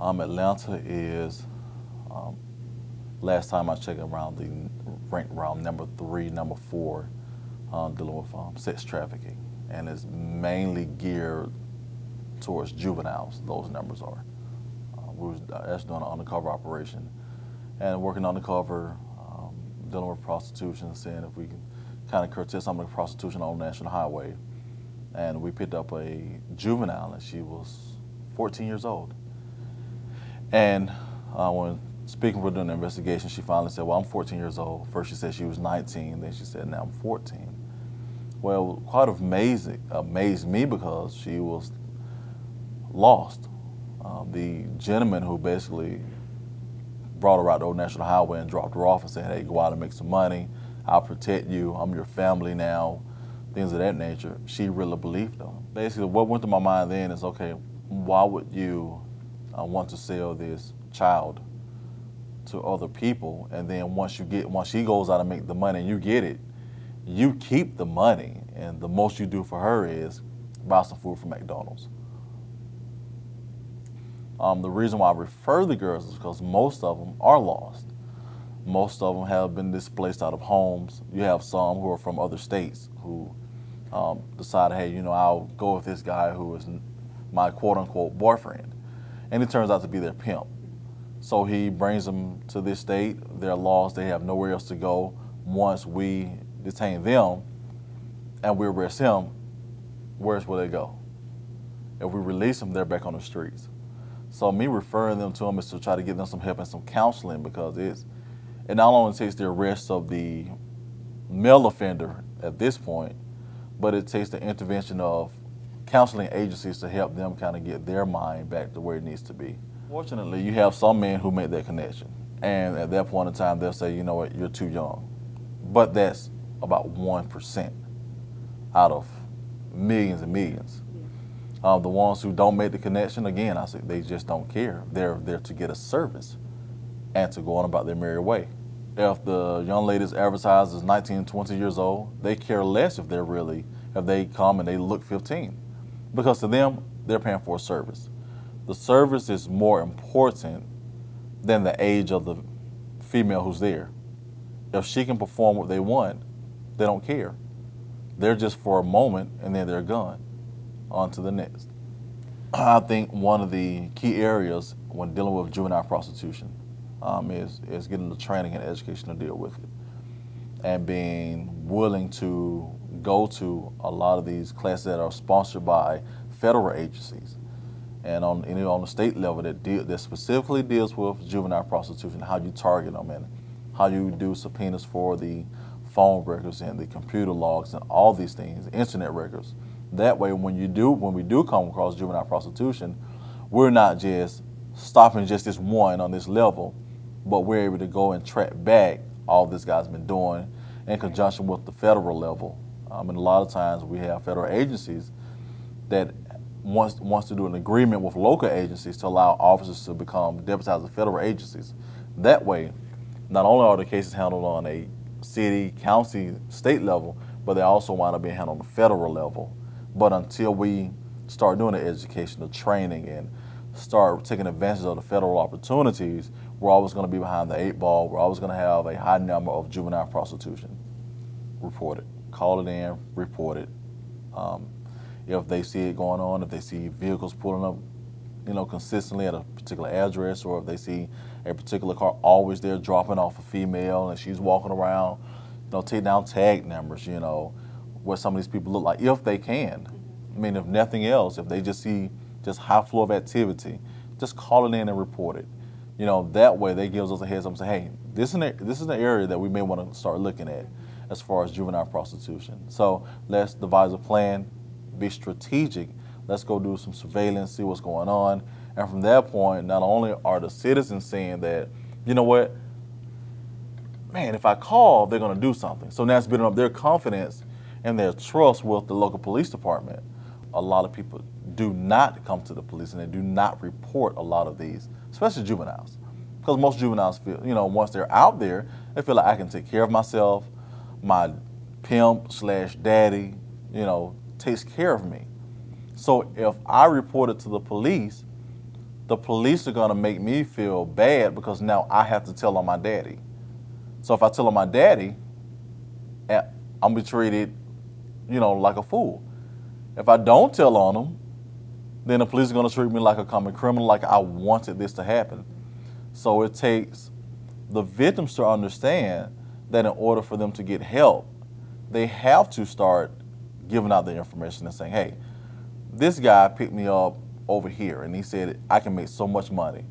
Atlanta is, last time I checked, ranked around number 3, number 4, dealing with sex trafficking, and it's mainly geared towards juveniles. Those numbers are. We was actually doing an undercover operation and working undercover, dealing with prostitution, seeing if we can kind of curtail some of the prostitution on the National Highway. And we picked up a juvenile, and she was 14 years old. And when speaking with her in the investigation, she finally said, well, I'm 14 years old. First she said she was 19, then she said, now I'm 14. Well, quite amazed me because she was lost. The gentleman who basically brought her out to Old National Highway and dropped her off and said, hey, go out and make some money. I'll protect you. I'm your family now. Things of that nature. She really believed them. Basically, what went through my mind then is, okay, why would you want to sell this child to other people, and then once she goes out and make the money and you get it, you keep the money, and the most you do for her is buy some food from McDonald's. The reason why I refer the girls is because most of them are lost. Most of them have been displaced out of homes. You have some who are from other states who decided, hey, I'll go with this guy who is my quote-unquote boyfriend. And it turns out to be their pimp. So he brings them to this state. They're lost. They have nowhere else to go. Once we detain them and we arrest him, where will they go? If we release them, they're back on the streets. So me referring them to them is to try to give them some help and some counseling, because it not only takes the arrest of the male offender at this point, but it takes the intervention of counseling agencies to help them kind of get their mind back to where it needs to be. Fortunately, you have some men who make that connection, and at that point in time, they'll say, you know what, you're too young. But that's about 1% out of millions and millions. The ones who don't make the connection, again, I say they just don't care. They're there to get a service and to go on about their merry way. If the young ladies advertised as 19, 20 years old, they care less if they come and they look 15. Because to them, they're paying for a service. The service is more important than the age of the female who's there. If she can perform what they want, they don't care. They're just for a moment, and then they're gone. On to the next. I think one of the key areas when dealing with juvenile prostitution is getting the training and education to deal with it, and being willing to go to a lot of these classes that are sponsored by federal agencies, and on the state level that specifically deals with juvenile prostitution, how you target them and how you do subpoenas for the phone records and the computer logs and all these things, internet records. That way, when we do come across juvenile prostitution, we're not just stopping just this one on this level, but we're able to go and track back all this guy's been doing in conjunction with the federal level. And a lot of times we have federal agencies that wants to do an agreement with local agencies to allow officers to become deputized of federal agencies. That way, not only are the cases handled on a city, county, state level, but they also wind up being handled on the federal level. But until we start doing the education, the training, and start taking advantage of the federal opportunities, we're always going to be behind the 8 ball. We're always going to have a high number of juvenile prostitution. Report it. Call it in, report it. If they see it going on, if they see vehicles pulling up, consistently at a particular address, or if they see a particular car always there dropping off a female and she's walking around, take down tag numbers, what some of these people look like, if they can. I mean, if nothing else, if they just see just high flow of activity, just call it in and report it. That way they gives us a heads up and say, hey, this is an area that we may want to start looking at as far as juvenile prostitution. So let's devise a plan, be strategic. Let's go do some surveillance, see what's going on. And from that point, not only are the citizens saying that, you know what, man, if I call, they're going to do something. So that's building up their confidence and their trust with the local police department. A lot of people do not come to the police, and they do not report a lot of these, especially juveniles. Because most juveniles feel, once they're out there, they feel like I can take care of myself. My pimp/daddy, takes care of me. So if I report it to the police, the police are going to make me feel bad because now I have to tell on my daddy. So if I tell on my daddy, I'm going to be treated, like a fool. If I don't tell on him, then the police are going to treat me like a common criminal, like I wanted this to happen. So it takes the victims to understand that in order for them to get help, they have to start giving out the information and saying, hey, this guy picked me up over here and he said I can make so much money.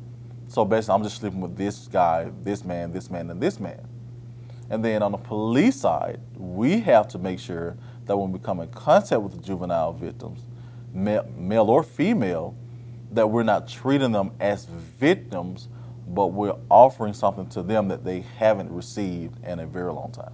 So basically I'm just sleeping with this guy, this man, and this man. And then on the police side, we have to make sure that when we come in contact with the juvenile victims, male or female, that we're not treating them as victims, but we're offering something to them that they haven't received in a very long time.